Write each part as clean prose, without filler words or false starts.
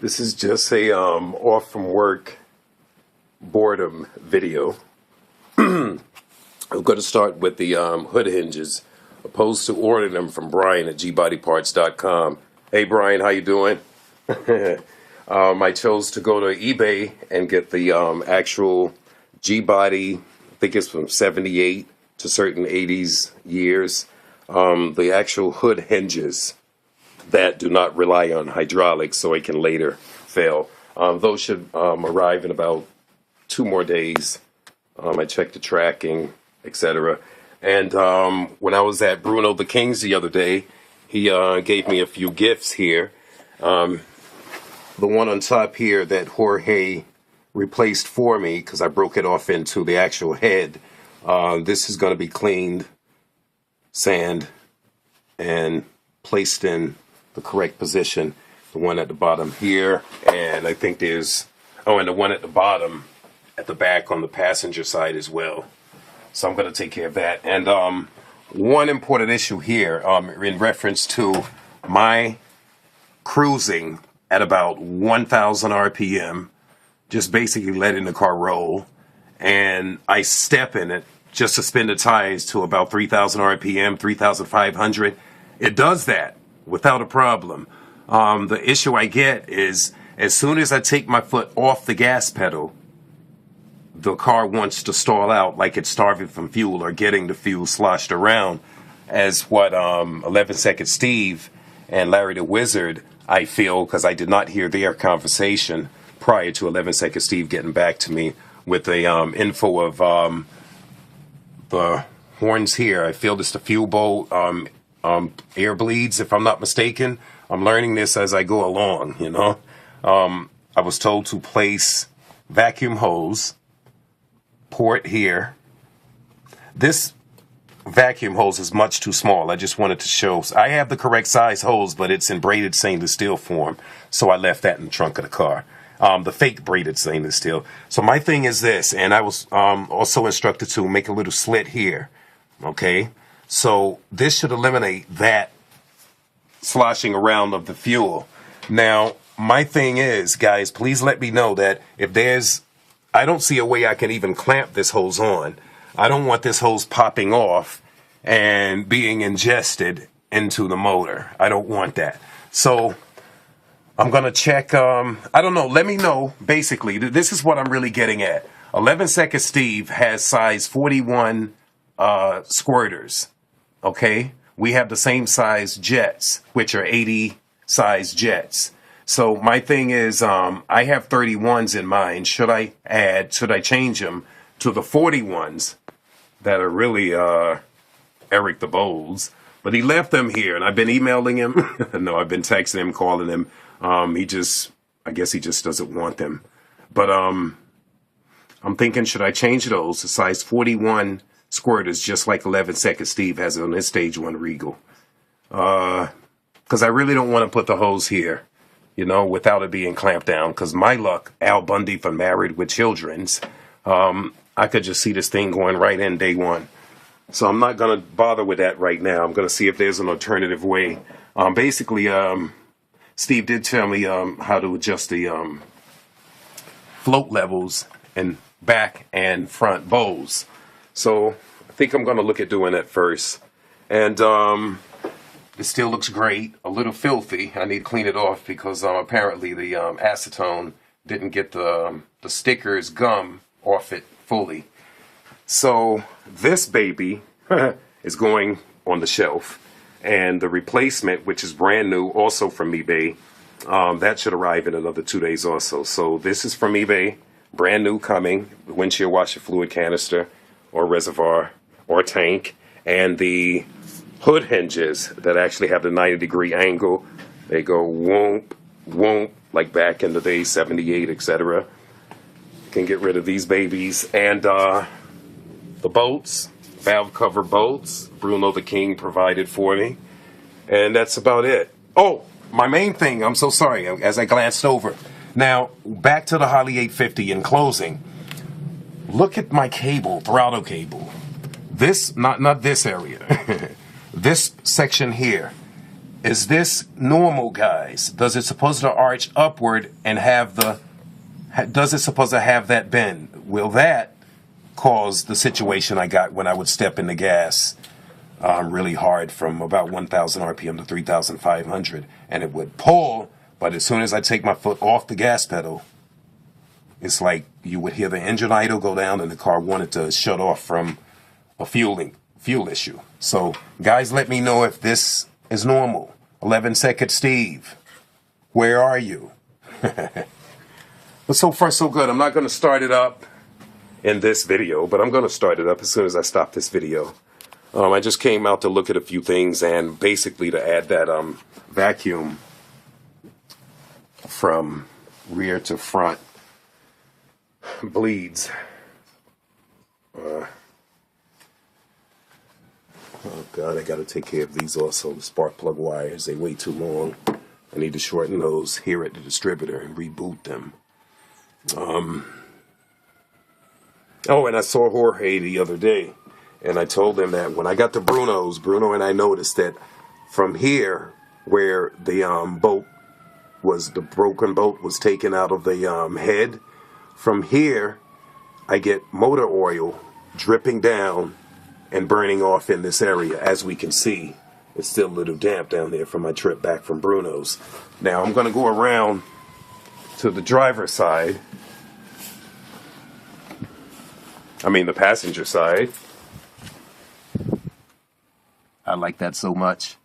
This is just a off from work boredom video. I'm going to start with the hood hinges, opposed to ordering them from Brian at gbodyparts.com. Hey Brian, how you doing? I chose to go to eBay and get the actual G-body. I think it's from 78 to certain 80s years. The actual hood hinges that do not rely on hydraulics, so it can later fail. Those should arrive in about 2 more days. I checked the tracking, etc. And when I was at Bruno the King's the other day, he gave me a few gifts here. The one on top here that Jorge replaced for me, because I broke it off into the actual head. This is going to be cleaned, sand, and placed in the correct position. The one at the bottom here, and I think there's, and the one at the bottom at the back on the passenger side as well. So I'm going to take care of that. And one important issue here in reference to my cruising at about 1,000 RPM, just basically letting the car roll, and I step in it just to spin the tires to about 3,000 RPM, 3,500. It does that without a problem. The issue I get is as soon as I take my foot off the gas pedal, the car wants to stall out like it's starving from fuel or getting the fuel sloshed around, as what 11 Second Steve and Larry the Wizard, I feel, because I did not hear their conversation prior to 11 Second Steve getting back to me with the info of the horns here. I feel this the fuel bowl air bleeds, if I'm not mistaken. I'm learning this as I go along, you know. I was told to place vacuum hose, port here. This vacuum hose is much too small. I just wanted to show. I have the correct size hose, but it's in braided stainless steel form, so I left that in the trunk of the car. The fake braided stainless steel. So my thing is this, and I was also instructed to make a little slit here, okay? So this should eliminate that sloshing around of the fuel. Now, my thing is, guys, please let me know that if I don't see a way I can even clamp this hose on. I don't want this hose popping off and being ingested into the motor. I don't want that. So I'm going to check, I don't know, let me know, basically, this is what I'm really getting at. 11 Second Steve has size 41 squirters, okay? We have the same size jets, which are 80 size jets. So my thing is, I have 31s in mind. Should I change them to the 41s that are really Eric the Bowls? But he left them here, and I've been emailing him. No, I've been texting him, calling him. I guess he just doesn't want them. But I'm thinking, should I change those to size 41 squirters, just like 11 Second Steve has on his STAGE-1 Regal? Because I really don't want to put the hose here, you know, without it being clamped down. Because my luck, Al Bundy from Married with Children's, I could just see this thing going right in day one. So I'm not going to bother with that right now. I'm going to see if there's an alternative way. Basically, Steve did tell me how to adjust the float levels and back and front bowls. So I think I'm going to look at doing that first. And it still looks great. A little filthy. I need to clean it off because apparently the acetone didn't get the stickers gum off it fully. So this baby is going on the shelf. And the replacement, which is brand new, also from eBay, that should arrive in another 2 days also. So this is from eBay, brand new coming, the windshield washer fluid canister or reservoir or tank, and the hood hinges that actually have the 90-degree angle. They go whoomp, whoomp, like back in the day, 78, etc. Can get rid of these babies. And the bolts, valve cover bolts, Bruno the King provided for me. And that's about it. Oh, my main thing, I'm so sorry, as I glanced over. Now, back to the Holley 850 in closing. Look at my cable, throttle cable. This, not this area. This section here Is this normal, guys? Does it supposed to arch upward and have the, does it supposed to have that bend? Will that cause the situation I got when I would step in the gas really hard from about 1,000 RPM to 3,500, and it would pull, but as soon as I take my foot off the gas pedal, it's like you would hear the engine idle go down and the car wanted to shut off from a fuel issue. So guys, let me know if this is normal. 11-second Steve, where are you? But so far so good. I'm not going to start it up in this video, but I'm going to start it up as soon as I stop this video. I just came out to look at a few things and basically to add that vacuum from rear to front bleeds. Oh God, I got to take care of these also. The spark plug wires, they way too long. I need to shorten those here at the distributor and reboot them. Oh, and I saw Jorge the other day, and I told him that when I got the Brunos, Bruno and I noticed that from here, where the the broken bolt was taken out of the head, from here, I get motor oil dripping down and burning off in this area. As we can see, it's still a little damp down there from my trip back from Bruno's. Now I'm going to go around to the driver's side. I mean the passenger side. I like that so much.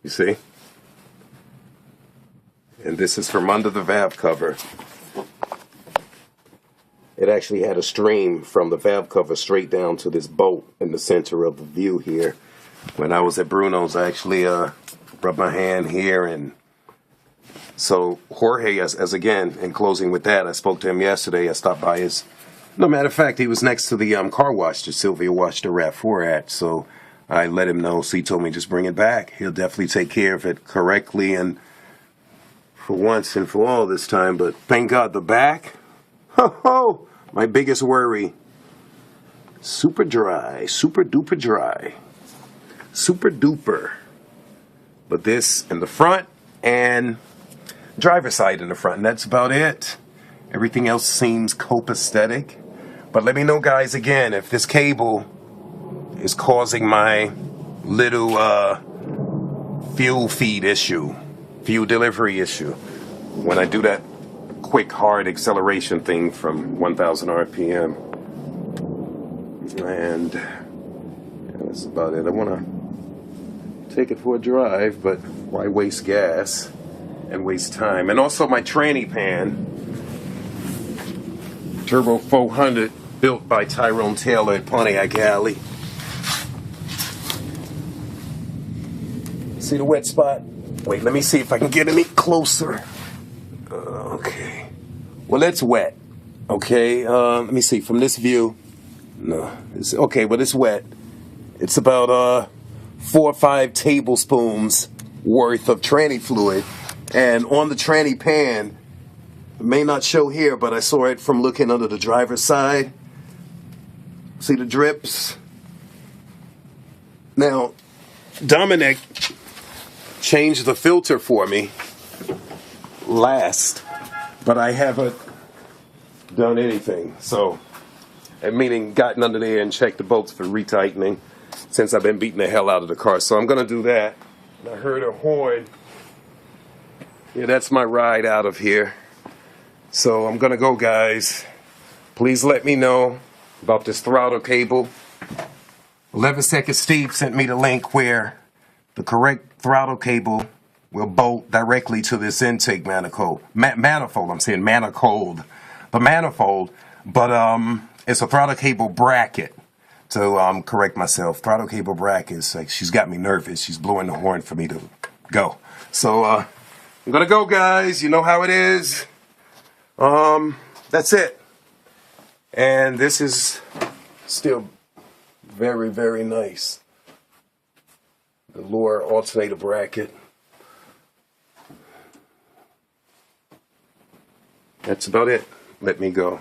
You see? And this is from under the valve cover. It actually had a stream from the valve cover straight down to this bolt in the center of the view here. When I was at Bruno's, I actually rubbed my hand here. And so Jorge, as again, in closing with that, I spoke to him yesterday. I stopped by his, no matter of fact, he was next to the car wash that Sylvia washed the RAV4 at. So I let him know. So he told me just bring it back. He'll definitely take care of it correctly and for once and for all this time. But thank God the back, ho, my biggest worry, super dry, super duper dry, super duper. But this in the front and driver's side in the front, and that's about it. Everything else seems copacetic. But let me know, guys, again, if this cable is causing my little fuel feed issue, fuel delivery issue, when I do that quick hard acceleration thing from 1,000 RPM. And that's about it. I want to take it for a drive, but why waste gas and waste time? And also my tranny pan, Turbo 400, built by Tyrone Taylor at Pontiac Alley. See the wet spot? Wait, let me see if I can get any closer. Okay. Well, it's wet. Okay, let me see from this view. No, it's okay, but it's wet. It's about 4 or 5 tablespoons worth of tranny fluid, and on the tranny pan, it may not show here, but I saw it from looking under the driver's side. See the drips? Now, Dominic changed the filter for me last, but I haven't done anything. So, meaning gotten under there and checked the bolts for retightening since I've been beating the hell out of the car. So I'm going to do that. And I heard a horn. Yeah, that's my ride out of here. So I'm going to go, guys. Please let me know about this throttle cable. 11-second Steve sent me the link where the correct throttle cable will bolt directly to this intake manifold. I'm saying manifold. The manifold, but it's a throttle cable bracket. To correct myself, throttle cable bracket is like, she's got me nervous. She's blowing the horn for me to go. So I'm gonna go, guys. You know how it is. That's it. And this is still very, very nice. The lower alternator bracket. That's about it. Let me go.